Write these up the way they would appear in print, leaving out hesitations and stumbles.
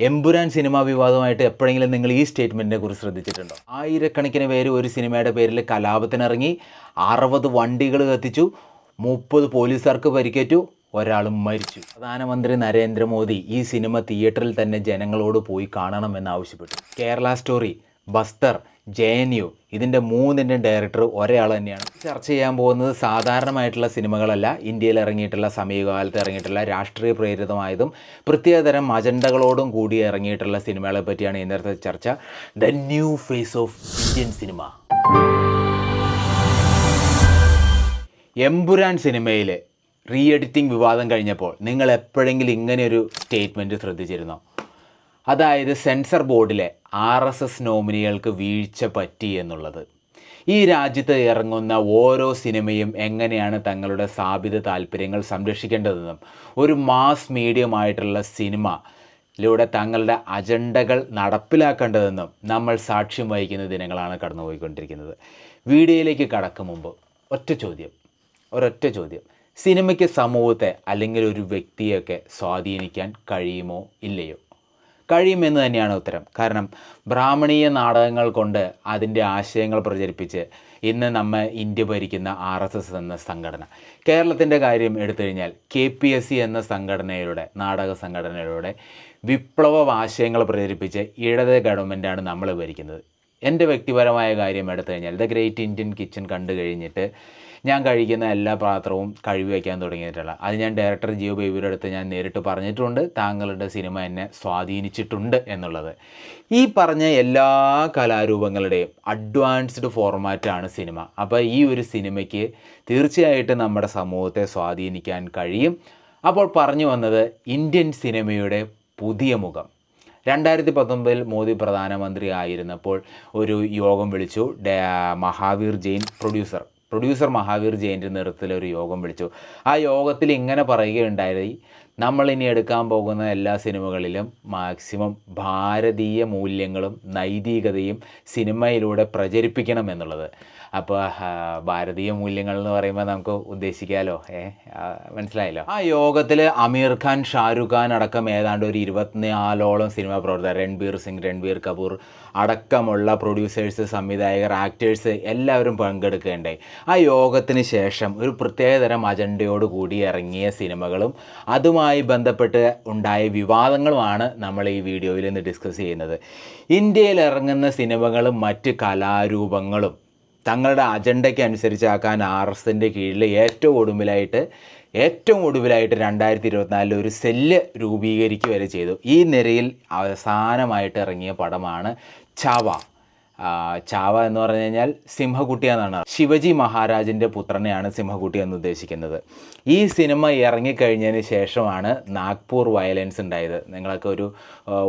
Empuraan cinema വിവാദമായിട്ട് എപ്പോഴെങ്കിലും നിങ്ങൾ ഈ സ്റ്റേറ്റ്മെൻറ്റിനെ കുറിച്ച് ശ്രദ്ധിച്ചിട്ടുണ്ടോ? ആയിരക്കണക്കിന് പേര് ഒരു സിനിമയുടെ പേരിൽ കലാപത്തിനിറങ്ങി, 60 വണ്ടികൾ കത്തിച്ചു, 30 പോലീസുകാർക്ക് പരിക്കേറ്റു, ഒരാളും മരിച്ചു. പ്രധാനമന്ത്രി നരേന്ദ്രമോദി ഈ സിനിമ തിയേറ്ററിൽ തന്നെ ജനങ്ങളോട് പോയി കാണണമെന്ന് ആവശ്യപ്പെട്ടു. കേരള സ്റ്റോറി, ബസ്തർ, JNU ഇതിൻ്റെ മൂന്നിൻ്റെയും ഡയറക്ടർ ഒരാൾ തന്നെയാണ്. ചർച്ച ചെയ്യാൻ പോകുന്നത് സാധാരണമായിട്ടുള്ള സിനിമകളല്ല, ഇന്ത്യയിൽ ഇറങ്ങിയിട്ടുള്ള സമീപകാലത്ത് ഇറങ്ങിയിട്ടുള്ള രാഷ്ട്രീയ പ്രേരിതമായതും പ്രത്യേകതരം അജണ്ടകളോടും കൂടി ഇറങ്ങിയിട്ടുള്ള സിനിമകളെ പറ്റിയാണ് ഇന്നത്തെ ചർച്ച. The new face of Indian cinema. Empuraan സിനിമയിൽ റീ എഡിറ്റിംഗ് വിവാദം കഴിഞ്ഞപ്പോൾ നിങ്ങൾ എപ്പോഴെങ്കിലും ഇങ്ങനെയൊരു സ്റ്റേറ്റ്മെൻറ്റ് ശ്രദ്ധിച്ചിരുന്നോ? അതായത് സെൻസർ ബോർഡിലെ RSS നോമിനികൾക്ക് വീഴ്ച പറ്റി എന്നുള്ളത്. ഈ രാജ്യത്ത് ഇറങ്ങുന്ന ഓരോ സിനിമയും എങ്ങനെയാണ് തങ്ങളുടെ സ്ഥാപിത താല്പര്യങ്ങൾ സംരക്ഷിക്കേണ്ടതെന്നും ഒരു മാസ് മീഡിയമായിട്ടുള്ള സിനിമയിലൂടെ തങ്ങളുടെ അജണ്ടകൾ നടപ്പിലാക്കേണ്ടതെന്നും നമ്മൾ സാക്ഷ്യം വഹിക്കുന്ന ദിനങ്ങളാണ് കടന്നുപോയിക്കൊണ്ടിരിക്കുന്നത്. വീഡിയോയിലേക്ക് കടക്കും മുമ്പ് ഒരൊറ്റ ചോദ്യം. സിനിമയ്ക്ക് സമൂഹത്തെ അല്ലെങ്കിൽ ഒരു വ്യക്തിയൊക്കെ സ്വാധീനിക്കാൻ കഴിയുമോ ഇല്ലയോ? കഴിയുമെന്ന് തന്നെയാണ് ഉത്തരം. കാരണം ബ്രാഹ്മണീയ നാടകങ്ങൾ കൊണ്ട് അതിൻ്റെ ആശയങ്ങൾ പ്രചരിപ്പിച്ച് ഇന്ന് ഇന്ത്യ ഭരിക്കുന്ന RSS എന്ന സംഘടന, കേരളത്തിൻ്റെ കാര്യം എടുത്തു കഴിഞ്ഞാൽ KPSC എന്ന നാടക സംഘടനയിലൂടെ വിപ്ലവ ആശയങ്ങൾ പ്രചരിപ്പിച്ച് ഇടത് ഗവൺമെൻറ്റാണ് നമ്മൾ ഭരിക്കുന്നത്. എൻ്റെ വ്യക്തിപരമായ കാര്യം എടുത്തു കഴിഞ്ഞാൽ ദ ഗ്രേറ്റ് ഇന്ത്യൻ കിച്ചൺ കണ്ടു കഴിഞ്ഞിട്ട് ഞാൻ കഴിക്കുന്ന എല്ലാ പാത്രവും കഴുകി വയ്ക്കാൻ തുടങ്ങിയിട്ടുള്ള അത് ഞാൻ ഡയറക്ടർ ജിയോ ബേബിയുടെ അടുത്ത് ഞാൻ നേരിട്ട് പറഞ്ഞിട്ടുണ്ട്. താങ്കളുടെ സിനിമ എന്നെ സ്വാധീനിച്ചിട്ടുണ്ട് എന്നുള്ളത്. ഈ പറഞ്ഞ എല്ലാ കലാരൂപങ്ങളുടെയും അഡ്വാൻസ്ഡ് ഫോർമാറ്റാണ് സിനിമ. അപ്പോൾ ഈ ഒരു സിനിമയ്ക്ക് തീർച്ചയായിട്ടും നമ്മുടെ സമൂഹത്തെ സ്വാധീനിക്കാൻ കഴിയും. അപ്പോൾ പറഞ്ഞു വന്നത് ഇന്ത്യൻ സിനിമയുടെ പുതിയ മുഖം. 2019 മോദി പ്രധാനമന്ത്രി ആയിരുന്നപ്പോൾ ഒരു യോഗം വിളിച്ചു. മഹാവീർ ജെയിൻ പ്രൊഡ്യൂസർ മഹാവീർ ജെയിൻ്റെ നേതൃത്വത്തിൽ ഒരു യോഗം വിളിച്ചു. ആ യോഗത്തിൽ ഇങ്ങനെ പറയുകയുണ്ടായി, നമ്മളിനി എടുക്കാൻ പോകുന്ന എല്ലാ സിനിമകളിലും മാക്സിമം ഭാരതീയ മൂല്യങ്ങളും നൈതികതയും സിനിമയിലൂടെ പ്രചരിപ്പിക്കണം എന്നുള്ളത്. അപ്പോൾ ഭാരതീയ മൂല്യങ്ങൾ എന്ന് പറയുമ്പോൾ നമുക്ക് ഉദ്ദേശിക്കാമല്ലോ, മനസ്സിലായല്ലോ. ആ യോഗത്തിൽ അമീർ ഖാൻ, ഷാരൂഖ് ഖാൻ അടക്കം ഏതാണ്ട് ഒരു 24ഓളം സിനിമാ പ്രവർത്തകർ, രൺബീർ സിംഗ്, രൺബീർ കപൂർ അടക്കമുള്ള പ്രൊഡ്യൂസേഴ്സ്, സംവിധായകർ, ആക്ടേഴ്സ് എല്ലാവരും പങ്കെടുക്കുകയുണ്ടായി. ആ യോഗത്തിന് ശേഷം ഒരു പ്രത്യേകതരം അജണ്ടയോടുകൂടി ഇറങ്ങിയ സിനിമകളും അതുമായി ബന്ധപ്പെട്ട് ഉണ്ടായ വിവാദങ്ങളുമാണ് നമ്മൾ ഈ വീഡിയോയിൽ ഇന്ന് ഡിസ്കസ് ചെയ്യുന്നത്. ഇന്ത്യയിൽ ഇറങ്ങുന്ന സിനിമകളും മറ്റ് കലാരൂപങ്ങളും തങ്ങളുടെ അജണ്ടയ്ക്ക് അനുസരിച്ചാക്കാൻ RSSൻ്റെ കീഴിൽ ഏറ്റവും ഒടുവിലായിട്ട് 2024 ഒരു സെല്ല് രൂപീകരിക്കുക വരെ ചെയ്തു. ഈ നിരയിൽ അവസാനമായിട്ട് ഇറങ്ങിയ പടമാണ് ചാവ എന്ന് പറഞ്ഞു കഴിഞ്ഞാൽ സിംഹകുട്ടി എന്നാണ്. ശിവജി മഹാരാജിൻ്റെ പുത്രനെയാണ് സിംഹകുട്ടി എന്ന് ഉദ്ദേശിക്കുന്നത്. ഈ സിനിമ ഇറങ്ങിക്കഴിഞ്ഞതിന് ശേഷമാണ് നാഗ്പൂർ വയലൻസ് ഉണ്ടായത്. നിങ്ങളൊക്കെ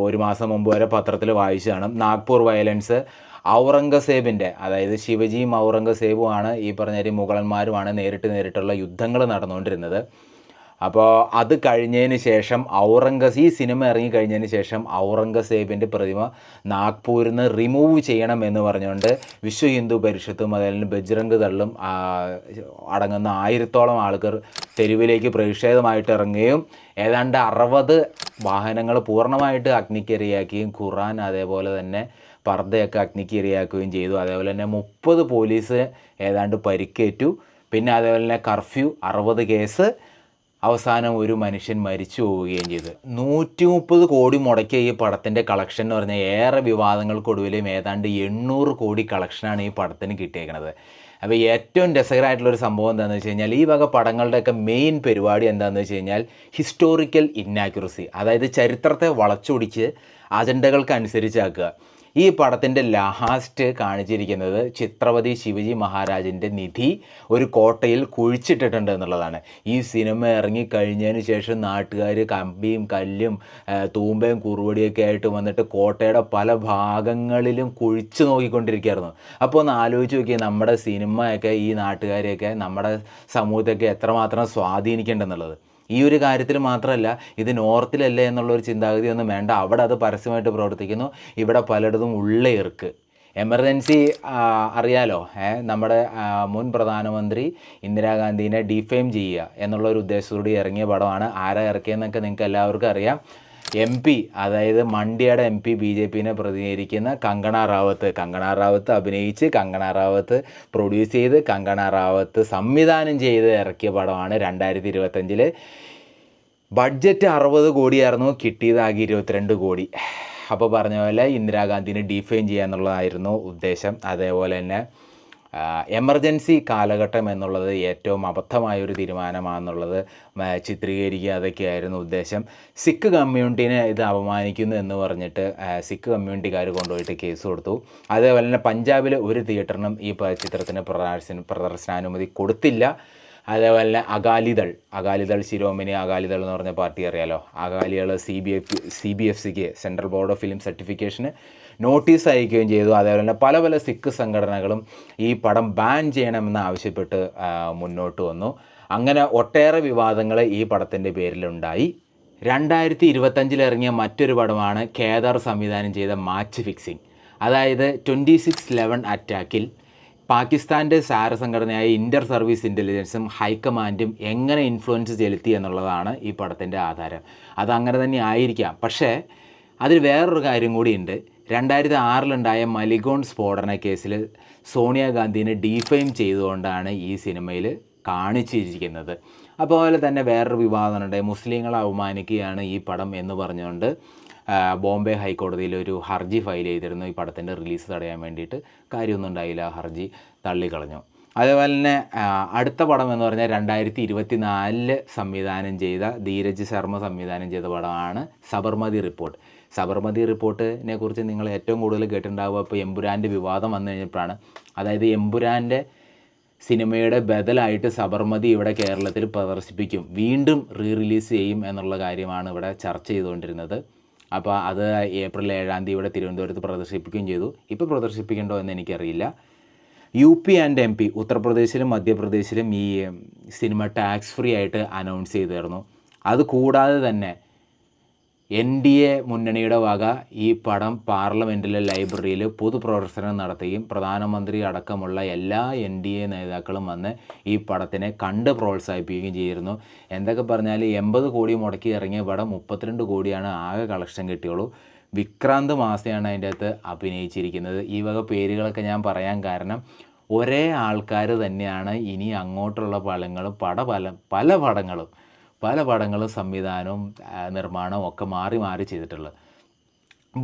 ഒരു മാസം മുമ്പ് വരെ പത്രത്തിൽ വായിച്ചു കാണും. നാഗ്പൂർ വയലൻസ് ഔറംഗസേബിൻ്റെ, അതായത് ശിവജിയും ഔറംഗസേബുമാണ് ഈ പറഞ്ഞ മുഗളന്മാരുമാണ് നേരിട്ടുള്ള യുദ്ധങ്ങൾ നടന്നുകൊണ്ടിരുന്നത്. അപ്പോൾ അത് കഴിഞ്ഞതിന് ശേഷം ഈ സിനിമ ഇറങ്ങിക്കഴിഞ്ഞതിന് ശേഷം ഔറംഗസേബിൻ്റെ പ്രതിമ നാഗ്പൂരിൽ നിന്ന് റിമൂവ് ചെയ്യണം എന്ന് പറഞ്ഞുകൊണ്ട് വിശ്വ ഹിന്ദു പരിഷത്തും അതുപോലെ ബജ്രംഗ് ദളും അടങ്ങുന്ന 1000ഓളം ആൾക്കാർ തെരുവിലേക്ക് പ്രതിഷേധമായിട്ട് ഇറങ്ങുകയും ഏതാണ്ട് 60 വാഹനങ്ങൾ പൂർണ്ണമായിട്ട് അഗ്നിക്കിരയാക്കുകയും ഖുറാൻ അതേപോലെ തന്നെ പർദ്ദയൊക്കെ അഗ്നിക്കിരയാക്കുകയും ചെയ്തു. അതേപോലെ തന്നെ 30 പോലീസ് ഏതാണ്ട് പരിക്കേറ്റു. പിന്നെ അതേപോലെ തന്നെ കർഫ്യൂ, 60 കേസ്, അവസാനം ഒരു മനുഷ്യൻ മരിച്ചു പോവുകയും ചെയ്തു. 130 കോടി മുടക്കിയ ഈ പടത്തിൻ്റെ കളക്ഷൻ എന്ന് പറഞ്ഞാൽ ഏറെ വിവാദങ്ങൾക്കൊടുവിലും ഏതാണ്ട് 800 കോടി കളക്ഷനാണ് ഈ പടത്തിന് കിട്ടിയേക്കുന്നത്. അപ്പോൾ ഏറ്റവും രസകരമായിട്ടുള്ളൊരു സംഭവം എന്താണെന്ന് വെച്ച് കഴിഞ്ഞാൽ ഈ വക പടങ്ങളുടെയൊക്കെ മെയിൻ പരിപാടി എന്താണെന്ന് വെച്ച് കഴിഞ്ഞാൽ ഹിസ്റ്റോറിക്കൽ ഇന്നാക്യുറസി, അതായത് ചരിത്രത്തെ വളച്ചൊടിച്ച് അജണ്ടകൾക്ക് അനുസരിച്ചാക്കുക. ഈ പടത്തിൻ്റെ ലാസ്റ്റ് കാണിച്ചിരിക്കുന്നത് ഛത്രപതി ശിവജി മഹാരാജിൻ്റെ നിധി ഒരു കോട്ടയിൽ കുഴിച്ചിട്ടിട്ടുണ്ട് എന്നുള്ളതാണ്. ഈ സിനിമ ഇറങ്ങിക്കഴിഞ്ഞതിന് ശേഷം നാട്ടുകാർ കമ്പിയും കല്ലും തൂമ്പയും കുറുവടിയൊക്കെ ആയിട്ട് വന്നിട്ട് കോട്ടയുടെ പല ഭാഗങ്ങളിലും കുഴിച്ച് നോക്കിക്കൊണ്ടിരിക്കുകയായിരുന്നു. അപ്പോൾ ഒന്ന് ആലോചിച്ച് നോക്കി, നമ്മുടെ സിനിമയൊക്കെ ഈ നാട്ടുകാരെയൊക്കെ നമ്മുടെ സമൂഹത്തെയൊക്കെ എത്രമാത്രം സ്വാധീനിക്കേണ്ടെന്നുള്ളത്. ഈ ഒരു കാര്യത്തിൽ മാത്രമല്ല, ഇത് നോർത്തിലല്ലേ എന്നുള്ളൊരു ചിന്താഗതി ഒന്നും വേണ്ട. അവിടെ അത് പരസ്യമായിട്ട് പ്രവർത്തിക്കുന്നു, ഇവിടെ പലയിടത്തും ഉള്ളയിർക്ക് എമർജൻസി അറിയാലോ. നമ്മുടെ മുൻ പ്രധാനമന്ത്രി ഇന്ദിരാഗാന്ധിനെ ഡിഫെയിം ചെയ്യുക എന്നുള്ളൊരു ഉദ്ദേശത്തോടെ ഇറങ്ങിയ പടമാണ്. ആരാ ഇറക്കിയെന്നൊക്കെ നിങ്ങൾക്ക് എല്ലാവർക്കും അറിയാം. MP, അതായത് മണ്ഡ്യയുടെ MP BJPനെ പ്രതിനിധീകരിക്കുന്ന കങ്കണ റാവത്ത് അഭിനയിച്ച്, കങ്കണ റാവത്ത് പ്രൊഡ്യൂസ് ചെയ്ത്, കങ്കണ റാവത്ത് സംവിധാനം ചെയ്ത് ഇറക്കിയ പടമാണ് 2025. ബഡ്ജറ്റ് 60 കോടിയായിരുന്നു, കിട്ടിയതാകെ 22 കോടി. അപ്പോൾ പറഞ്ഞ പോലെ ഇന്ദിരാഗാന്ധിനെ ഡിഫെയിം ചെയ്യുക എന്നുള്ളതായിരുന്നു ഉദ്ദേശം. അതേപോലെ തന്നെ എമർജൻസി കാലഘട്ടം എന്നുള്ളത് ഏറ്റവും അബദ്ധമായൊരു തീരുമാനമാണെന്നുള്ളത് ചിത്രീകരിക്കുക, അതൊക്കെയായിരുന്നു ഉദ്ദേശം. സിഖ് കമ്മ്യൂണിറ്റീനെ ഇത് അപമാനിക്കുന്നു എന്ന് പറഞ്ഞിട്ട് സിഖ് കമ്മ്യൂണിറ്റിക്കാർ കൊണ്ടുപോയിട്ട് കേസ് കൊടുത്തു. അതേപോലെ തന്നെ പഞ്ചാബിൽ ഒരു തിയേറ്ററിനും ഈ ചിത്രത്തിന് പ്രദർശനാനുമതി കൊടുത്തില്ല. അതേപോലെ തന്നെ അകാലിദൾ ശിരോമണി അകാലിദൾ എന്ന് പറഞ്ഞ പാർട്ടി അറിയാലോ, അകാലികൾ CBFCക്ക് സെൻട്രൽ ബോർഡ് ഓഫ് ഫിലിം സർട്ടിഫിക്കേഷന് നോട്ടീസ് അയക്കുകയും ചെയ്തു. അതേപോലെ തന്നെ പല സിഖ് സംഘടനകളും ഈ പടം ബാൻ ചെയ്യണമെന്ന് ആവശ്യപ്പെട്ട് മുന്നോട്ട് വന്നു. അങ്ങനെ ഒട്ടേറെ വിവാദങ്ങൾ ഈ പടത്തിൻ്റെ പേരിലുണ്ടായി. 2025 ഇറങ്ങിയ മറ്റൊരു പടമാണ് കേദാർ സംവിധാനം ചെയ്ത മാച്ച് ഫിക്സിംഗ്. അതായത് 26/11 അറ്റാക്കിൽ പാകിസ്ഥാൻ്റെ സാര സംഘടനയായ ഇൻ്റർ സർവീസ് ഇൻ്റലിജൻസും ഹൈക്കമാൻഡും എങ്ങനെ ഇൻഫ്ലുവൻസ് ചെലുത്തി എന്നുള്ളതാണ് ഈ പടത്തിൻ്റെ ആധാരം. അതങ്ങനെ തന്നെ ആയിരിക്കാം. പക്ഷേ അതിൽ വേറൊരു കാര്യം കൂടിയുണ്ട്. 2006 മലിഗോൺ സ്ഫോടന കേസിൽ സോണിയാഗാന്ധിനെ ഡിഫെയിം ചെയ്തുകൊണ്ടാണ് ഈ സിനിമയിൽ കാണിച്ചിരിക്കുന്നത്. അതുപോലെ തന്നെ വേറൊരു വിവാദമുണ്ട്. മുസ്ലിങ്ങളെ അവമാനിക്കുകയാണ് ഈ പടം എന്ന് പറഞ്ഞുകൊണ്ട് ബോംബെ ഹൈക്കോടതിയിൽ ഒരു ഹർജി ഫയൽ ചെയ്തിരുന്നു ഈ പടത്തിൻ്റെ റിലീസ് തടയാൻ വേണ്ടിയിട്ട്. കാര്യമൊന്നും ഉണ്ടായില്ല, ഹർജി തള്ളിക്കളഞ്ഞു. അതേപോലെ തന്നെ അടുത്ത പടം എന്ന് പറഞ്ഞാൽ 2024 സംവിധാനം ചെയ്ത ധീരജ് ശർമ്മ സംവിധാനം ചെയ്ത പടമാണ് സബർമതി റിപ്പോർട്ടിനെ കുറിച്ച് നിങ്ങൾ ഏറ്റവും കൂടുതൽ കേട്ടിട്ടുണ്ടാവുക ഇപ്പോൾ എമ്പുരാൻ്റെ വിവാദം വന്നു കഴിഞ്ഞപ്പോഴാണ്. അതായത് എമ്പുരാൻ്റെ സിനിമയുടെ ബദലായിട്ട് സബർമതി ഇവിടെ കേരളത്തിൽ പ്രദർശിപ്പിക്കും, വീണ്ടും റിലീസ് ചെയ്യും എന്നുള്ള കാര്യമാണ് ഇവിടെ ചർച്ച ചെയ്തുകൊണ്ടിരുന്നത്. അപ്പോൾ അത് April 7 ഇവിടെ തിരുവനന്തപുരത്ത് പ്രദർശിപ്പിക്കുകയും ചെയ്തു. ഇപ്പോൾ പ്രദർശിപ്പിക്കണ്ടോ എന്ന് എനിക്കറിയില്ല. UP ആൻഡ് MP ഉത്തർപ്രദേശിലും മധ്യപ്രദേശിലും ഈ സിനിമ ടാക്സ് ഫ്രീ ആയിട്ട് അനൗൺസ് ചെയ്തിരുന്നു. അതുകൂടാതെ തന്നെ NDA മുന്നണിയുടെ വക ഈ പടം പാർലമെൻറ്റിലെ ലൈബ്രറിയിൽ പൊതുപ്രദർശനം നടത്തുകയും പ്രധാനമന്ത്രി അടക്കമുള്ള എല്ലാ NDA നേതാക്കളും വന്ന് ഈ പടത്തിനെ കണ്ട് പ്രോത്സാഹിപ്പിക്കുകയും ചെയ്തിരുന്നു. എന്തൊക്കെ പറഞ്ഞാൽ 80 കോടി മുടക്കി ഇറങ്ങിയ പടം 32 കോടിയാണ് ആകെ കളക്ഷൻ കിട്ടിയുള്ളൂ. വിക്രാന്ത് മാസയാണ് അതിൻ്റെ അകത്ത് അഭിനയിച്ചിരിക്കുന്നത്. ഈ വക പേരുകളൊക്കെ ഞാൻ പറയാൻ കാരണം ഒരേ ആൾക്കാർ തന്നെയാണ് ഇനി അങ്ങോട്ടുള്ള പല പടങ്ങളും സംവിധാനവും നിർമ്മാണവും ഒക്കെ മാറി ചെയ്തിട്ടുള്ളത്.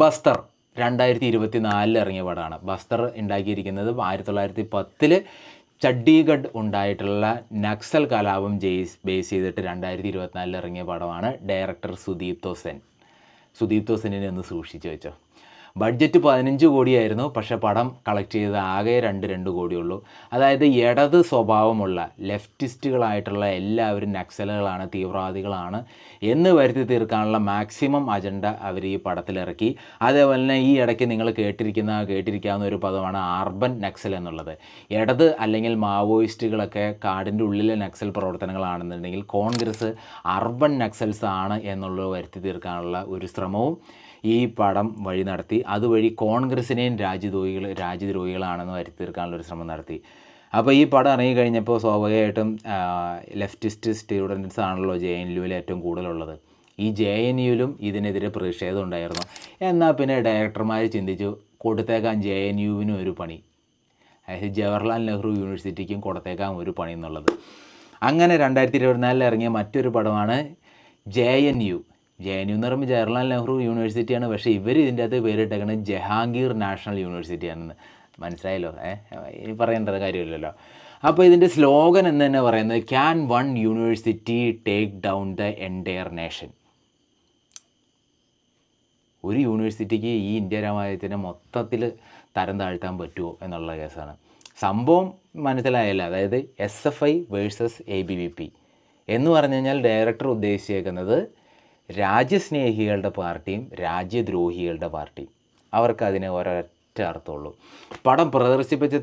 ബസ്തർ 2024 ഇറങ്ങിയ പടമാണ്. ബസ്തർ ഉണ്ടാക്കിയിരിക്കുന്നത് 1910 ചണ്ഡീഗഡ് ഉണ്ടായിട്ടുള്ള നക്സൽ കലാപം ബേസ് ചെയ്തിട്ട് 2024 ഇറങ്ങിയ പടമാണ്. ഡയറക്ടർ സുദീപ് തോസനിനെ ഒന്ന് സൂക്ഷിച്ച് വെച്ചോ. ബഡ്ജറ്റ് 15 കോടിയായിരുന്നു, പക്ഷേ പടം കളക്ട് ചെയ്തത് ആകെ 2 കോടിയുള്ളൂ. അതായത് ഇടത് സ്വഭാവമുള്ള ലെഫ്റ്റിസ്റ്റുകളായിട്ടുള്ള എല്ലാവരും നക്സലുകളാണ്, തീവ്രവാദികളാണ് എന്ന് വരുത്തി തീർക്കാനുള്ള മാക്സിമം അജണ്ട അവർ ഈ പടത്തിലിറക്കി. അതേപോലെ തന്നെ ഈ ഇടയ്ക്ക് നിങ്ങൾ കേട്ടിരിക്കാവുന്ന ഒരു പദമാണ് അർബൻ നക്സൽ എന്നുള്ളത്. ഇടത് അല്ലെങ്കിൽ മാവോയിസ്റ്റുകളൊക്കെ കാടിൻ്റെ ഉള്ളിലെ നക്സൽ പ്രവർത്തനങ്ങളാണെന്നുണ്ടെങ്കിൽ കോൺഗ്രസ് അർബൻ നക്സൽസ് ആണ് എന്നുള്ളത് വരുത്തി തീർക്കാനുള്ള ഒരു ശ്രമവും ഈ പടം വഴി നടത്തി. അതുവഴി കോൺഗ്രസിനെയും രാജ്യദ്രോഹികളാണെന്ന് വരുത്തി തീർക്കാനുള്ളൊരു ശ്രമം നടത്തി. അപ്പോൾ ഈ പടം ഇറങ്ങിക്കഴിഞ്ഞപ്പോൾ സ്വാഭാവികമായിട്ടും ലെഫ്റ്റിസ്റ്റ് സ്റ്റുഡൻസ് ആണല്ലോ JNUവിൽ ഏറ്റവും കൂടുതലുള്ളത്. ഈ JNUവിലും ഇതിനെതിരെ പ്രതിഷേധം ഉണ്ടായിരുന്നു. എന്നാൽ പിന്നെ ഡയറക്ടർമാർ ചിന്തിച്ചു കൊടുത്തേക്കാൻ JNUവിനും ഒരു പണി, അതായത് ജവഹർലാൽ നെഹ്റു യൂണിവേഴ്സിറ്റിക്കും കൊടുത്തേക്കാൻ ഒരു പണി എന്നുള്ളത്. അങ്ങനെ 2024 ഇറങ്ങിയ മറ്റൊരു പടമാണ് JNU എന്ന് പറയുമ്പോൾ ജവഹർലാൽ നെഹ്റു യൂണിവേഴ്സിറ്റിയാണ്, പക്ഷേ ഇവർ ഇതിൻ്റെ അകത്ത് പേരിട്ടേക്കുന്നത് ജഹാംഗീർ നാഷണൽ യൂണിവേഴ്സിറ്റിയാണെന്ന്. മനസ്സിലായല്ലോ, ഇനി പറയേണ്ട കാര്യമില്ലല്ലോ. അപ്പോൾ ഇതിൻ്റെ സ്ലോഗൻ എന്ന് തന്നെ പറയുന്നത് can one university take down the entire nation. ഒരു യൂണിവേഴ്സിറ്റിക്ക് ഈ ഇന്ത്യ രാജ്യത്തിനെ മൊത്തത്തിൽ തരം താഴ്ത്താൻ പറ്റുമോ എന്നുള്ള കേസാണ്. സംഭവം മനസ്സിലായല്ലോ. അതായത് SFI വേഴ്സസ് ABVP എന്ന് പറഞ്ഞു കഴിഞ്ഞാൽ ഡയറക്ടർ ഉദ്ദേശിച്ചേക്കുന്നത് രാജ്യസ്നേഹികളുടെ പാർട്ടിയും രാജ്യദ്രോഹികളുടെ പാർട്ടിയും. അവർക്ക് അതിന് ഒരൊറ്റ അർത്ഥമുള്ളൂ. പടം പ്രദർശിപ്പിച്ച്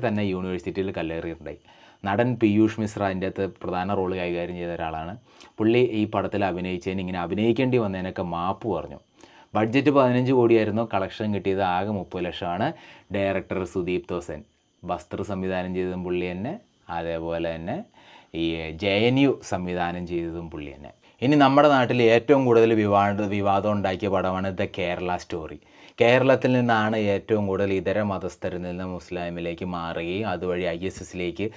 തന്നെ യൂണിവേഴ്സിറ്റിയിൽ കല്ലേറിയിട്ടുണ്ടായി. നടൻ പീയൂഷ് മിശ്ര അതിൻ്റെ അകത്ത് പ്രധാന റോള് കൈകാര്യം ചെയ്ത ഒരാളാണ്. പുള്ളി ഈ പടത്തിൽ അഭിനയിച്ചതിന് ഇങ്ങനെ അഭിനയിക്കേണ്ടി വന്നതിനൊക്കെ മാപ്പ് പറഞ്ഞു. ബഡ്ജറ്റ് 15 കോടിയായിരുന്നു, കളക്ഷൻ കിട്ടിയത് ആകെ 30 ലക്ഷമാണ്. ഡയറക്ടർ സുദീപ് തോസൻ, ബസ്തർ സംവിധാനം ചെയ്തതും പുള്ളി തന്നെ, അതേപോലെ തന്നെ ഈ JNU സംവിധാനം ചെയ്തതും പുള്ളി തന്നെ. ഇനി നമ്മുടെ നാട്ടിൽ ഏറ്റവും കൂടുതൽ വിവാദം ഉണ്ടാക്കിയ പടമാണ് ദ കേരള സ്റ്റോറി. കേരളത്തിൽ നിന്നാണ് ഏറ്റവും കൂടുതൽ ഇതര മതസ്ഥരിൽ നിന്ന് മുസ്ലിമിലേക്ക് മാറുകയും അതുവഴി ISSലേക്ക്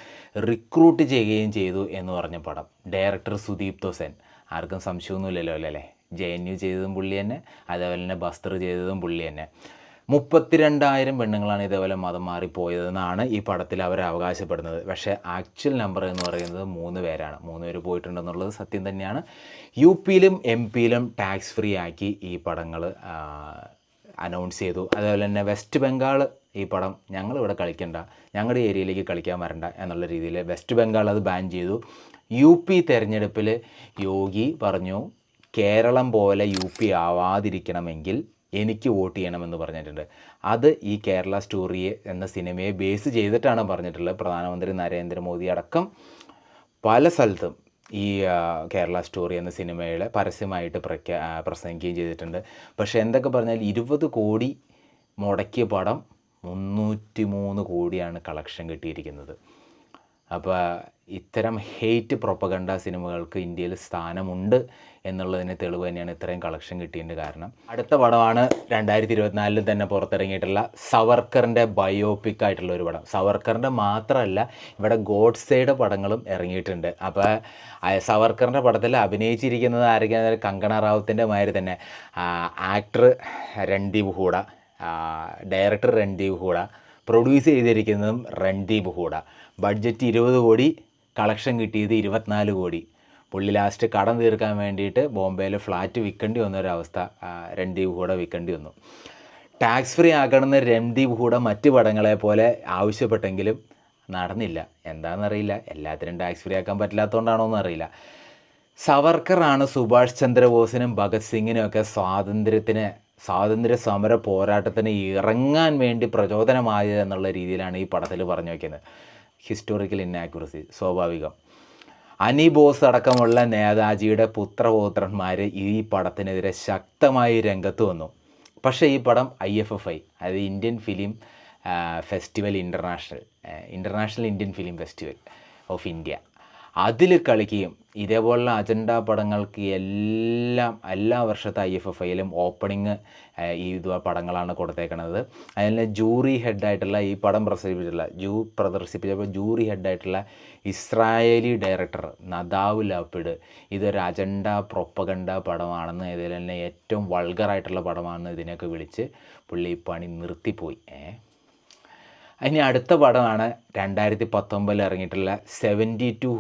റിക്രൂട്ട് ചെയ്യുകയും ചെയ്തു എന്ന് പറഞ്ഞ പടം. ഡയറക്ടർ സുദീപ്തോ സെൻ. ആർക്കും സംശയമൊന്നുമില്ലല്ലോ അല്ലേ? JNU ചെയ്തതും പുള്ളി തന്നെ, അതേപോലെ തന്നെ ബസ്തർ ചെയ്തതും പുള്ളി തന്നെ. 32,000 പെണ്ണുങ്ങളാണ് ഇതേപോലെ മതം മാറിപ്പോയതെന്നാണ് ഈ പടത്തിൽ അവർ അവകാശപ്പെടുന്നത്. പക്ഷേ ആക്ച്വൽ നമ്പർ എന്ന് പറയുന്നത് 3 പേരാണ്. 3 പേര് പോയിട്ടുണ്ടെന്നുള്ളത് സത്യം തന്നെയാണ്. UP യിലും MP യിലും ടാക്സ് ഫ്രീ ആക്കി ഈ പടങ്ങൾ അനൗൺസ് ചെയ്തു. അതുപോലെ തന്നെ വെസ്റ്റ് ബംഗാൾ ഈ പടം ഞങ്ങളിവിടെ കളിക്കണ്ട, ഞങ്ങളുടെ ഏരിയയിലേക്ക് കളിക്കാൻ വരണ്ട എന്നുള്ള രീതിയിൽ വെസ്റ്റ് ബംഗാൾ അത് ബാൻ ചെയ്തു. UP തെരഞ്ഞെടുപ്പിൽ യോഗി പറഞ്ഞു കേരളം പോലെ UP ആവാതിരിക്കണമെങ്കിൽ എനിക്ക് വോട്ട് ചെയ്യണമെന്ന് പറഞ്ഞിട്ടുണ്ട്. അത് ഈ കേരള സ്റ്റോറി എന്ന സിനിമയെ ബേസ് ചെയ്തിട്ടാണ് പറഞ്ഞിട്ടുള്ളത്. പ്രധാനമന്ത്രി നരേന്ദ്രമോദി അടക്കം പല സ്ഥലത്തും ഈ കേരള സ്റ്റോറി എന്ന സിനിമയുടെ പരസ്യമായിട്ട് പ്രസംഗിക്കുകയും ചെയ്തിട്ടുണ്ട്. പക്ഷേ എന്തൊക്കെ പറഞ്ഞാൽ 20 കോടി മുടക്കിയ പടം 303 കോടിയാണ് കളക്ഷൻ കിട്ടിയിരിക്കുന്നത്. അപ്പോൾ ഇത്തരം ഹെയ്റ്റ് പ്രൊപ്പഗണ്ട സിനിമകൾക്ക് ഇന്ത്യയിൽ സ്ഥാനമുണ്ട് എന്നുള്ളതിന് തെളിവ് തന്നെയാണ് ഇത്രയും കളക്ഷൻ കിട്ടിയതിൻ്റെ കാരണം. അടുത്ത പടമാണ് 2024 തന്നെ പുറത്തിറങ്ങിയിട്ടുള്ള സവർക്കറിൻ്റെ ബയോപിക് ആയിട്ടുള്ള ഒരു പടം. സവർക്കറിൻ്റെ മാത്രമല്ല, ഇവിടെ ഗോഡ്സേയുടെ പടങ്ങളും ഇറങ്ങിയിട്ടുണ്ട്. അപ്പോൾ സവർക്കറിൻ്റെ പടത്തിൽ അഭിനയിച്ചിരിക്കുന്നത് ആരൊക്കെയാണെന്ന് കങ്കണ റാവത്തിൻ്റെ മാതിരി തന്നെ actor Randeep Hooda, director Randeep Hooda, produce ചെയ്തിരിക്കുന്നതും രൺദീപ് ഹൂഡ. ബഡ്ജറ്റ് 20 കോടി, കളക്ഷൻ കിട്ടിയത് 24 കോടി. പുള്ളി ലാസ്റ്റ് കടം തീർക്കാൻ വേണ്ടിയിട്ട് ബോംബെയിൽ ഫ്ലാറ്റ് വിൽക്കേണ്ടി വന്നൊരവസ്ഥ രൺദീപ് ഹൂഡ വിൽക്കേണ്ടി വന്നു. ടാക്സ് ഫ്രീ ആക്കണമെന്ന് രൺദീപ് ഹൂഡ മറ്റ് പടങ്ങളെ പോലെ ആവശ്യപ്പെട്ടെങ്കിലും നടന്നില്ല. എന്താണെന്നറിയില്ല, എല്ലാത്തിനും ടാക്സ് ഫ്രീ ആക്കാൻ പറ്റില്ലാത്തതുകൊണ്ടാണോ എന്നറിയില്ല. സവർക്കറാണ് സുഭാഷ് ചന്ദ്രബോസിനും ഭഗത് സിംഗിനും ഒക്കെ സ്വാതന്ത്ര്യ സമര പോരാട്ടത്തിന് ഇറങ്ങാൻ വേണ്ടി പ്രചോദനമായത് എന്നുള്ള രീതിയിലാണ് ഈ പടത്തിൽ പറഞ്ഞു വയ്ക്കുന്നത്. ഹിസ്റ്റോറിക്കൽ ഇന്നാക്യുറസി സ്വാഭാവികം. അനി ബോസ് അടക്കമുള്ള നേതാജിയുടെ പുത്രപൗത്രന്മാർ ഈ പടത്തിനെതിരെ ശക്തമായി രംഗത്ത് വന്നു. പക്ഷേ ഈ പടം IFFI, അതായത് Indian film festival international Indian film festival of India, അതിൽ കളിക്കുകയും ഇതേപോലുള്ള അജണ്ട പടങ്ങൾക്ക് എല്ലാ വർഷത്തെ IFFIയിലും ഓപ്പണിങ് ഈ പടങ്ങളാണ് കൊടുത്തേക്കുന്നത്. അതിൽ ജൂറി ഹെഡായിട്ടുള്ള ഈ പടം പ്രദർശിപ്പിച്ചപ്പോൾ ജൂറി ഹെഡായിട്ടുള്ള ഇസ്രായേലി ഡയറക്ടർ നദാവ് ലാപ്പിഡ് ഇതൊരു അജണ്ട പ്രൊപ്പഗണ്ട പടമാണെന്ന്, ഇതിൽ തന്നെ ഏറ്റവും വൾഗറായിട്ടുള്ള പടമാണെന്ന് ഇതിനൊക്കെ വിളിച്ച് പുള്ളി പണി നിർത്തിപ്പോയി. ഇനി അടുത്ത പടമാണ് 2019 ഇറങ്ങിയിട്ടുള്ള 72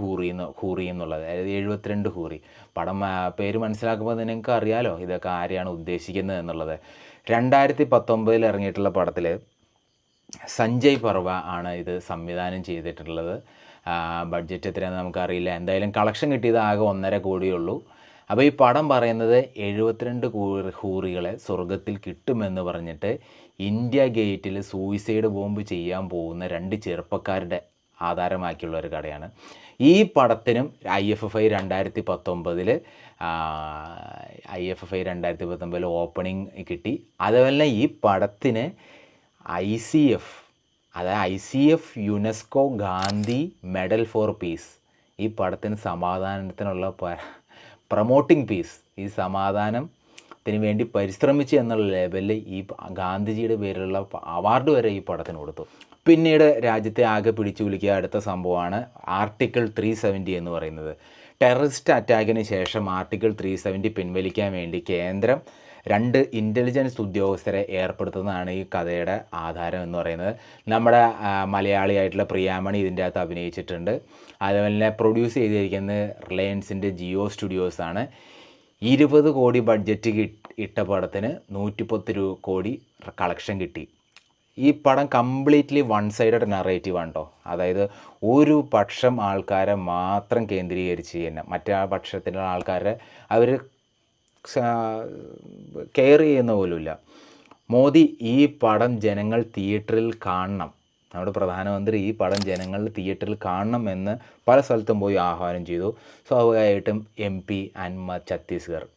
ഹൂറി എന്നുള്ളത്, അതായത് 72 ഹൂറി. പടം പേര് മനസ്സിലാക്കുമ്പോൾ നിങ്ങൾക്ക് അറിയാലോ ഇതൊക്കെ ആരെയാണ് ഉദ്ദേശിക്കുന്നത് എന്നുള്ളത്. 2019 ഇറങ്ങിയിട്ടുള്ള പടത്തിൽ സഞ്ജയ് പർവ ആണ് ഇത് സംവിധാനം ചെയ്തിട്ടുള്ളത്. ബഡ്ജറ്റ് എത്രയാണെന്ന് നമുക്കറിയില്ല. എന്തായാലും കളക്ഷൻ കിട്ടിയത് ആകെ 1.5 കോടിയേ ഉള്ളൂ. അപ്പോൾ ഈ പടം പറയുന്നത് 72 ഹൂറികളെ സ്വർഗത്തിൽ കിട്ടുമെന്ന് പറഞ്ഞിട്ട് ഇന്ത്യ ഗേറ്റിൽ സൂയിസൈഡ് ബോംബ് ചെയ്യാൻ പോകുന്ന 2 ചെറുപ്പക്കാരുടെ ആധാരമാക്കിയുള്ള ഒരു കഥയാണ്. ഈ പടത്തിനും IFFI 2019 ഓപ്പണിംഗ് കിട്ടി. അതുപോലെ ഈ പടത്തിന് ICF, അതായത് ICF UNESCO Gandhi medal for peace, ഈ പടത്തിന് സമാധാനത്തിനുള്ള പ്രൊമോട്ടിംഗ് പീസ്, ഈ സമാധാനത്തിന് വേണ്ടി പരിശ്രമിച്ചു എന്നുള്ള ലെവലിൽ ഈ ഗാന്ധിജിയുടെ പേരിലുള്ള അവാർഡ് വരെ ഈ പടത്തിന് കൊടുത്തു. പിന്നീട് രാജ്യത്തെ ആകെ പിടിച്ചു കുലുക്കിയ അടുത്ത സംഭവമാണ് ആർട്ടിക്കിൾ 370 എന്ന് പറയുന്നത്. ടെററിസ്റ്റ് അറ്റാക്കിന് ശേഷം ആർട്ടിക്കിൾ 370 പിൻവലിക്കാൻ വേണ്ടി കേന്ദ്രം 2 ഇൻ്റലിജൻസ് ഉദ്യോഗസ്ഥരെ ഏർപ്പെടുത്തുന്നതാണ് ഈ കഥയുടെ ആധാരം എന്ന് പറയുന്നത്. നമ്മുടെ മലയാളിയായിട്ടുള്ള പ്രിയാമണി ഇതിൻ്റെ അകത്ത് അഭിനയിച്ചിട്ടുണ്ട്. അതുപോലെ തന്നെ പ്രൊഡ്യൂസ് ചെയ്തിരിക്കുന്നത് റിലയൻസിൻ്റെ ജിയോ സ്റ്റുഡിയോസാണ്. 20 കോടി ബഡ്ജറ്റ് ഇട്ട പടത്തിന് 110 കോടി കളക്ഷൻ കിട്ടി. ഈ പടം കംപ്ലീറ്റ്ലി വൺ സൈഡഡ് നറേറ്റീവാണ് കേട്ടോ. അതായത് ഒരു പക്ഷം ആൾക്കാരെ മാത്രം കേന്ദ്രീകരിച്ച് തന്നെ മറ്റേ പക്ഷത്തിലുള്ള ആൾക്കാരെ അവർ കെയർ ചെയ്യുന്ന പോലുമില്ല. മോദി ഈ പടം ജനങ്ങൾ തിയേറ്ററിൽ കാണണം, നമ്മുടെ പ്രധാനമന്ത്രി ഈ പടം ജനങ്ങൾ തിയേറ്ററിൽ കാണണം എന്ന് പല സ്ഥലത്തും പോയി ആഹ്വാനം ചെയ്തു. സ്വാഭാവികമായിട്ടും MP ആൻഡ് ഛത്തീസ്ഗഡ്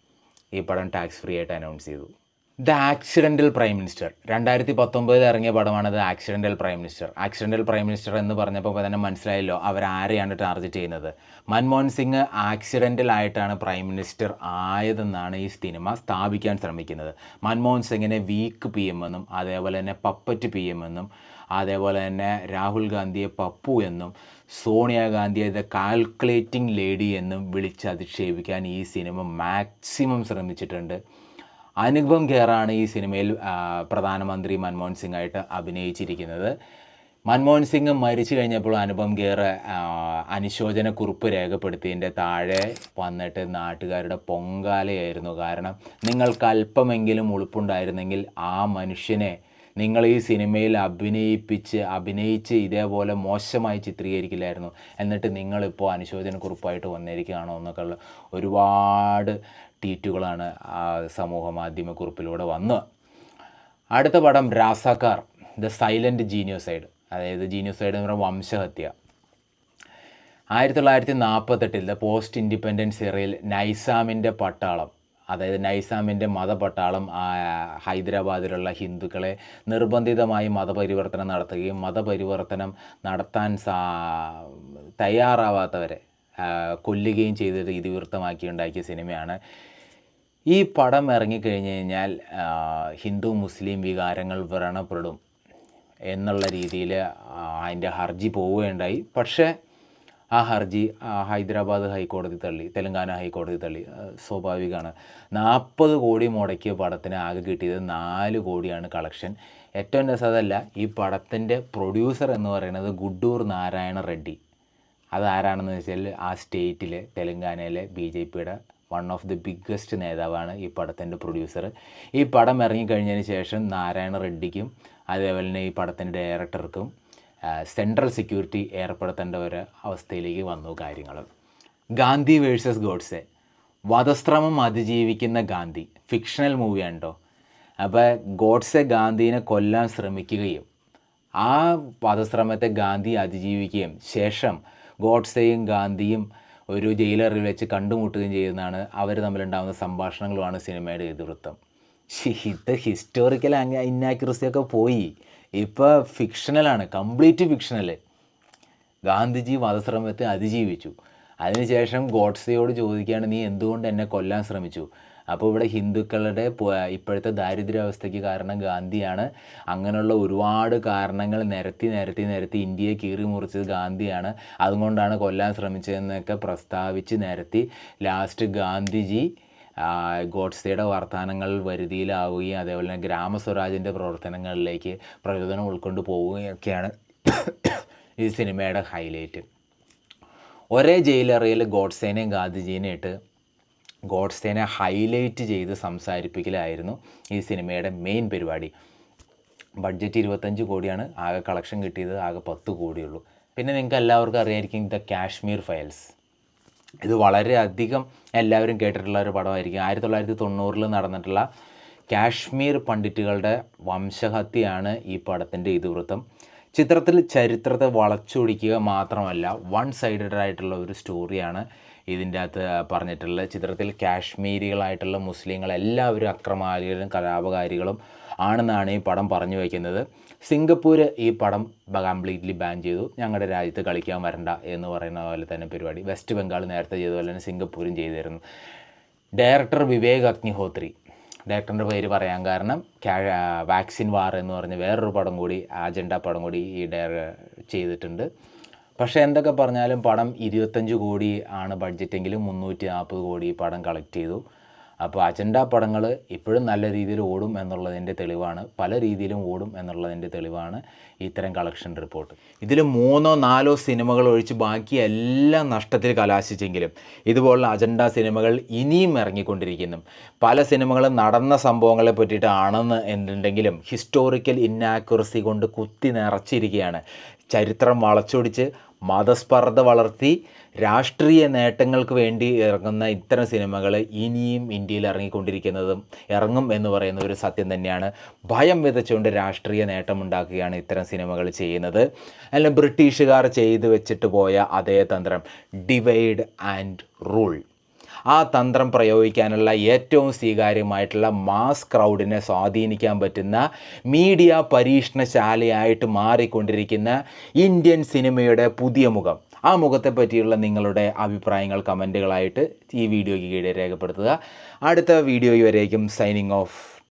ഈ പടം ടാക്സ് ഫ്രീ ആയിട്ട് അനൗൺസ് ചെയ്തു. ദ ആക്സിഡൻ്റൽ പ്രൈം മിനിസ്റ്റർ 2019 ഇറങ്ങിയ പടമാണ് the accidental prime minister. Accidental prime minister എന്ന് പറഞ്ഞപ്പോൾ തന്നെ മനസ്സിലായല്ലോ അവരാരെയാണ് ടാർഗറ്റ് ചെയ്യുന്നത്. മൻമോഹൻ സിംഗ് ആക്സിഡൻ്റൽ ആയിട്ടാണ് പ്രൈം മിനിസ്റ്റർ ആയതെന്നാണ് ഈ സിനിമ സ്ഥാപിക്കാൻ ശ്രമിക്കുന്നത്. മൻമോഹൻ സിംഗിനെ വീക്ക് പി എം എന്നും അതേപോലെ തന്നെ പപ്പറ്റ് പി എം എന്നും അതേപോലെ തന്നെ രാഹുൽ ഗാന്ധിയെ പപ്പു എന്നും സോണിയാഗാന്ധിയെ ദ കാൽക്കുലേറ്റിംഗ് ലേഡി എന്നും വിളിച്ച് അധിക്ഷേപിക്കാൻ ഈ സിനിമ മാക്സിമം ശ്രമിച്ചിട്ടുണ്ട്. അനുപം ഖേറാണ് ഈ സിനിമയിൽ പ്രധാനമന്ത്രി മൻമോഹൻ സിംഗ് ആയിട്ട് അഭിനയിച്ചിരിക്കുന്നത്. മൻമോഹൻ സിംഗ് മരിച്ചു കഴിഞ്ഞപ്പോൾ അനുപം ഖേർ അനുശോചന കുറിപ്പ് രേഖപ്പെടുത്തിയതിൻ്റെ താഴെ വന്നിട്ട് നാട്ടുകാരുടെ പൊങ്കാലയായിരുന്നു. കാരണം നിങ്ങൾക്ക് അല്പമെങ്കിലും ഉളുപ്പുണ്ടായിരുന്നെങ്കിൽ ആ മനുഷ്യനെ നിങ്ങൾ ഈ സിനിമയിൽ അഭിനയിച്ച് ഇതേപോലെ മോശമായി ചിത്രീകരിക്കില്ലായിരുന്നു. എന്നിട്ട് നിങ്ങളിപ്പോൾ അനുശോചന കുറിപ്പായിട്ട് വന്നിരിക്കുകയാണോ എന്നൊക്കെ ഉള്ള ഒരുപാട് ട്വീറ്റുകളാണ് സമൂഹ മാധ്യമ കുറിപ്പിലൂടെ വന്ന്. അടുത്ത പടം രാസാക്കാർ ദ സൈലൻറ്റ് ജീനിയോസൈഡ്, അതായത് ജീനിയോസൈഡ് എന്ന് പറയുന്ന വംശഹത്യ. 1948 ദ പോസ്റ്റ് ഇൻഡിപെൻഡൻസ് ഇയറിൽ നൈസാമിൻ്റെ പട്ടാളം, അതായത് നൈസാമിൻ്റെ മതപട്ടാളം ഹൈദരാബാദിലുള്ള ഹിന്ദുക്കളെ നിർബന്ധിതമായി മതപരിവർത്തനം നടത്തുകയും മതപരിവർത്തനം നടത്താൻ തയ്യാറാവാത്തവരെ കൊല്ലുകയും ചെയ്തത് ഇതിവൃത്തമാക്കി ഉണ്ടാക്കിയ സിനിമയാണ്. ഈ പടം ഇറങ്ങിക്കഴിഞ്ഞ് കഴിഞ്ഞാൽ ഹിന്ദു മുസ്ലിം വികാരങ്ങൾ വ്രണപ്പെടും എന്നുള്ള രീതിയിൽ അതിൻ്റെ ഹർജി പോവുകയുണ്ടായി. പക്ഷേ ആ ഹർജി ഹൈദരാബാദ് ഹൈക്കോടതി തള്ളി, തെലങ്കാന ഹൈക്കോടതി തള്ളി. സ്വാഭാവികമാണ്. 40 കോടി മുടക്കിയ പടത്തിന് ആകെ കിട്ടിയത് 4 കോടിയാണ് കളക്ഷൻ. ഏറ്റവും രസമതല്ല, ഈ പടത്തിൻ്റെ പ്രൊഡ്യൂസർ എന്ന് പറയുന്നത് ഗുഡ്ഡൂർ നാരായണ റെഡ്ഡി. അതാരാണെന്ന് വെച്ചാൽ ആ സ്റ്റേറ്റിലെ തെലങ്കാനയിലെ BJPയുടെ വൺ ഓഫ് ദി ബിഗ്ഗസ്റ്റ് നേതാവാണ് ഈ പടത്തിൻ്റെ പ്രൊഡ്യൂസർ. ഈ പടം ഇറങ്ങിക്കഴിഞ്ഞതിന് ശേഷം നാരായണ റെഡ്ഡിക്കും അതേപോലെ തന്നെ ഈ പടത്തിൻ്റെ ഡയറക്ടർക്കും സെൻട്രൽ സെക്യൂരിറ്റി ഏർപ്പെടുത്തേണ്ട ഒരു അവസ്ഥയിലേക്ക് വന്നു കാര്യങ്ങൾ. ഗാന്ധി വേഴ്സസ് ഗോഡ്സെ, വധശ്രമം അതിജീവിക്കുന്ന ഗാന്ധി, ഫിക്ഷണൽ മൂവിയാണ് കേട്ടോ. അപ്പോൾ ഗോഡ്സെ ഗാന്ധിനെ കൊല്ലാൻ ശ്രമിക്കുകയും ആ വധശ്രമത്തെ ഗാന്ധി അതിജീവിക്കുകയും ശേഷം ഗോഡ്സെയും ഗാന്ധിയും ഒരു ജയിലറിൽ വെച്ച് കണ്ടുമുട്ടുകയും ചെയ്യുന്നതാണ്. അവർ തമ്മിലുണ്ടാകുന്ന സംഭാഷണങ്ങളുമാണ് സിനിമയുടെ ഇതിവൃത്തം. ഇത് ഹിസ്റ്റോറിക്കൽ ഇന്നാക്യുറസിയൊക്കെ പോയി, ഇപ്പോൾ ഫിക്ഷണലാണ്, കംപ്ലീറ്റ് ഫിക്ഷണൽ. ഗാന്ധിജി വധശ്രമത്തെ അതിജീവിച്ചു. അതിനുശേഷം ഗോഡ്സെയോട് ചോദിക്കുകയാണ്, നീ എന്തുകൊണ്ട് എന്നെ കൊല്ലാൻ ശ്രമിച്ചു? അപ്പോൾ ഇവിടെ ഹിന്ദുക്കളുടെ ഇപ്പോഴത്തെ ദാരിദ്ര്യാവസ്ഥയ്ക്ക് കാരണം ഗാന്ധിയാണ്, അങ്ങനെയുള്ള ഒരുപാട് കാരണങ്ങൾ നിരത്തി ഇന്ത്യയെ കീറി മുറിച്ചത് ഗാന്ധിയാണ്, അതുകൊണ്ടാണ് കൊല്ലാൻ ശ്രമിച്ചതെന്നൊക്കെ പ്രസ്താവിച്ച് നിരത്തി ലാസ്റ്റ് ഗാന്ധിജി ഗോഡ്സെയുടെ വർത്തമാനങ്ങൾ വരുതിയിലാവുകയും അതേപോലെ തന്നെ ഗ്രാമസ്വരാജിൻ്റെ പ്രവർത്തനങ്ങളിലേക്ക് പ്രചോദനം ഉൾക്കൊണ്ട് പോവുകയൊക്കെയാണ് ഈ സിനിമയുടെ ഹൈലൈറ്റ്. ഒരേ ജയിലറയിൽ ഗോഡ്സേനെയും ഗാന്ധിജീനെയും ഇട്ട് ഗോഡ്സേനെ ഹൈലൈറ്റ് ചെയ്ത് സംസാരിപ്പിക്കലായിരുന്നു ഈ സിനിമയുടെ മെയിൻ പരിപാടി. ബഡ്ജറ്റ് 25 കോടിയാണ്, ആകെ കളക്ഷൻ കിട്ടിയത് ആകെ 10 കോടിയുള്ളൂ. പിന്നെ നിങ്ങൾക്ക് എല്ലാവർക്കും അറിയായിരിക്കും ദ കാശ്മീർ ഫയൽസ്. ഇത് വളരെയധികം എല്ലാവരും കേട്ടിട്ടുള്ള ഒരു പടമായിരിക്കും. 1990 നടന്നിട്ടുള്ള കാശ്മീർ പണ്ഡിറ്റുകളുടെ വംശഹത്യയാണ് ഈ പടത്തിൻ്റെ ഇതിവൃത്തം. ചിത്രത്തിൽ ചരിത്രത്തെ വളച്ചൊടിക്കുക മാത്രമല്ല, വൺ സൈഡഡ് ആയിട്ടുള്ള ഒരു സ്റ്റോറിയാണ് ഇതിൻ്റെ അകത്ത് പറഞ്ഞിട്ടുള്ളത്. ചിത്രത്തിൽ കാശ്മീരികളായിട്ടുള്ള മുസ്ലിങ്ങൾ എല്ലാവരും അക്രമകാരികളും കലാപകാരികളും ആണെന്നാണ് ഈ പടം പറഞ്ഞു വയ്ക്കുന്നത്. സിംഗപ്പൂർ ഈ പടം കംപ്ലീറ്റ്ലി ബാൻ ചെയ്തു, ഞങ്ങളുടെ രാജ്യത്ത് കളിക്കാൻ വരണ്ട എന്ന് പറയുന്ന പോലെ തന്നെ പരിപാടി വെസ്റ്റ് ബംഗാൾ നേരത്തെ ചെയ്ത പോലെ തന്നെ സിംഗപ്പൂരും ചെയ്തിരുന്നു. ഡയറക്ടർ വിവേക് അഗ്നിഹോത്രി, ഡയറക്ടറിൻ്റെ പേര് പറയാൻ കാരണം വാക്സിൻ വാർ എന്ന് പറഞ്ഞ് വേറൊരു പടം കൂടി, അജണ്ട പടം കൂടി ഈ ചെയ്തിട്ടുണ്ട്. പക്ഷേ എന്തൊക്കെ പറഞ്ഞാലും പടം 25 കോടി ആണ് ബഡ്ജറ്റെങ്കിലും 340 കോടി പടം കളക്ട് ചെയ്തു. അപ്പോൾ അജണ്ട പടങ്ങൾ ഇപ്പോഴും നല്ല രീതിയിൽ ഓടും എന്നുള്ളതിൻ്റെ തെളിവാണ്, പല രീതിയിലും ഓടും എന്നുള്ളതിൻ്റെ തെളിവാണ് ഇത്തരം കളക്ഷൻ റിപ്പോർട്ട്. ഇതിൽ 3-4 സിനിമകൾ ഒഴിച്ച് ബാക്കി എല്ലാം നഷ്ടത്തിൽ കലാശിച്ചെങ്കിലും ഇതുപോലുള്ള അജണ്ട സിനിമകൾ ഇനിയും ഇറങ്ങിക്കൊണ്ടിരിക്കുന്നു. പല സിനിമകളും നടന്ന സംഭവങ്ങളെ പറ്റിയിട്ടാണെന്ന് എന്നുണ്ടെങ്കിലും ഹിസ്റ്റോറിക്കൽ ഇന്നാക്യുറസി കൊണ്ട് കുത്തി നിറച്ചിരിക്കുകയാണ്. ചരിത്രം വളച്ചൊടിച്ച് മതസ്പർദ്ധ വളർത്തി രാഷ്ട്രീയ നേട്ടങ്ങൾക്ക് വേണ്ടി ഇറങ്ങുന്ന ഇത്തരം സിനിമകൾ ഇനിയും ഇന്ത്യയിൽ ഇറങ്ങും എന്ന് പറയുന്ന ഒരു സത്യം തന്നെയാണ്. ഭയം വിതച്ചുകൊണ്ട് രാഷ്ട്രീയ നേട്ടമുണ്ടാക്കുകയാണ് ഇത്തരം സിനിമകൾ ചെയ്യുന്നത്. അല്ല, ബ്രിട്ടീഷുകാർ ചെയ്തു വെച്ചിട്ട് പോയ അതേ തന്ത്രം, ഡിവൈഡ് ആൻഡ് റൂൾ. ആ തന്ത്രം പ്രയോഗിക്കാനുള്ള ഏറ്റവും സ്വീകാര്യമായിട്ടുള്ള മാസ് ക്രൗഡിനെ സ്വാധീനിക്കാൻ പറ്റുന്ന മീഡിയ പരീക്ഷണശാലയായിട്ട് മാറിക്കൊണ്ടിരിക്കുന്ന ഇന്ത്യൻ സിനിമയുടെ പുതിയ മുഖം. ആ മുഖത്തെ പറ്റിയുള്ള നിങ്ങളുടെ അഭിപ്രായങ്ങൾ കമൻറ്റുകളായിട്ട് ഈ വീഡിയോയ്ക്ക് കീഴെ രേഖപ്പെടുത്തുക. അടുത്ത വീഡിയോ വരേക്കും സൈനിങ് ഓഫ്.